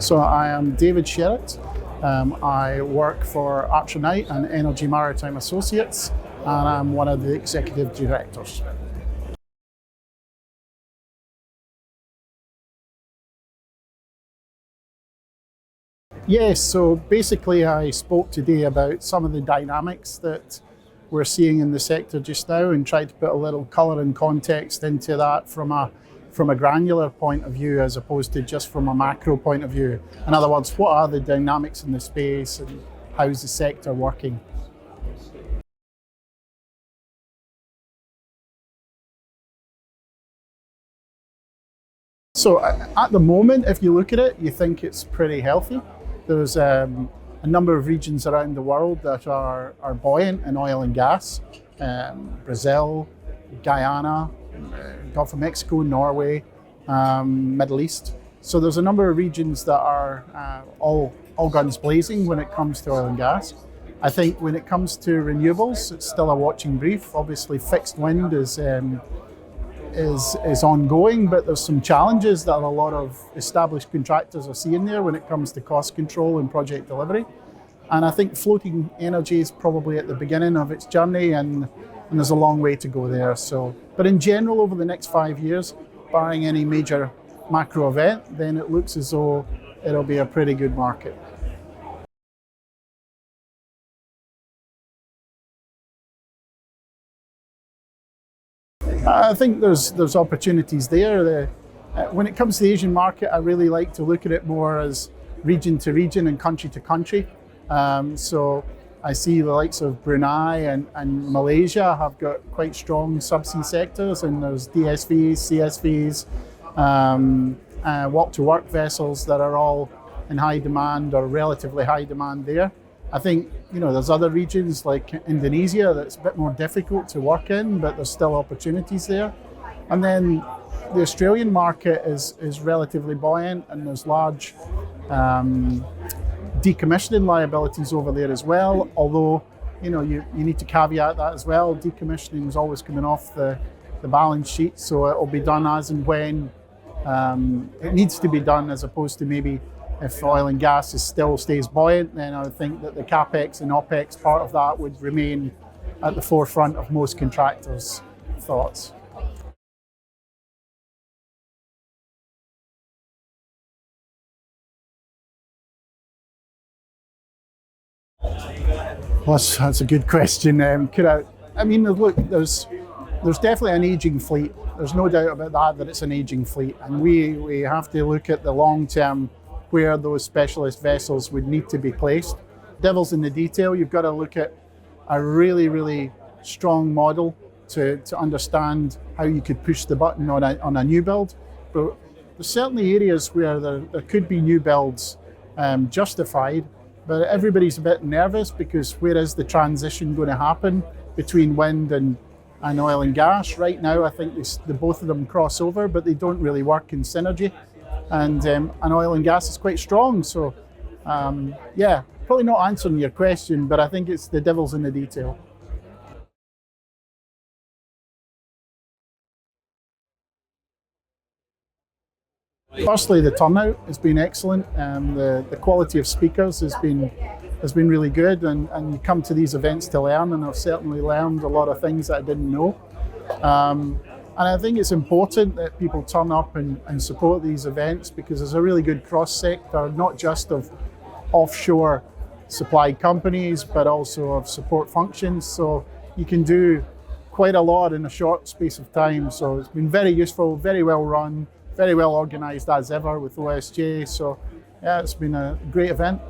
So I am David Sheret. I work for Archer Knight and Energy Maritime Associates, and I'm one of the executive directors. Yes, so basically I spoke today about some of the dynamics that we're seeing in the sector just now and tried to put a little colour and context into that from a granular point of view as opposed to just from a macro point of view. In other words, what are the dynamics in the space and how's the sector working? So at the moment, if you look at it, you think it's pretty healthy. There's a number of regions around the world that are buoyant in oil and gas. Brazil, Guyana, Gulf of Mexico, Norway, Middle East. So there's a number of regions that are all guns blazing when it comes to oil and gas. I think when it comes to renewables, it's still a watching brief. Obviously, fixed wind is ongoing, but there's some challenges that a lot of established contractors are seeing there when it comes to cost control and project delivery. And I think floating energy is probably at the beginning of its journey, and there's a long way to go there. So, but in general, over the next 5 years, barring any major macro event, then it looks as though it'll be a pretty good market. I think there's opportunities there. When it comes to the Asian market, I really like to look at it more as region to region and country to country. So I see the likes of Brunei and Malaysia have got quite strong subsea sectors, and there's DSVs, CSVs, walk-to-work vessels that are all in high demand or relatively high demand there. I think there's other regions like Indonesia that's a bit more difficult to work in, but there's still opportunities there. And then the Australian market is relatively buoyant, and there's large decommissioning liabilities over there as well. Although you need to caveat that as well. Decommissioning is always coming off the balance sheet, so it'll be done as and when it needs to be done, as opposed to maybe if oil and gas still stays buoyant, then I would think that the CapEx and OpEx part of that would remain at the forefront of most contractors' thoughts. Well, that's a good question. Look, there's definitely an aging fleet. There's no doubt about that it's an aging fleet, and we have to look at the long term where those specialist vessels would need to be placed. Devil's in the detail. You've got to look at a really, really strong model to understand how you could push the button on a new build. But there's certainly areas where there could be new builds justified, but everybody's a bit nervous because where is the transition going to happen between wind and oil and gas? Right now, I think the both of them cross over, but they don't really work in synergy. And oil and gas is quite strong. So, probably not answering your question, but I think it's the devil's in the detail. Firstly, the turnout has been excellent. The quality of speakers has been really good, and you come to these events to learn, and I've certainly learned a lot of things that I didn't know. And I think it's important that people turn up and support these events, because there's a really good cross-sector, not just of offshore supply companies, but also of support functions. So you can do quite a lot in a short space of time. So it's been very useful, very well run, very well organised as ever with OSJ. So yeah, it's been a great event.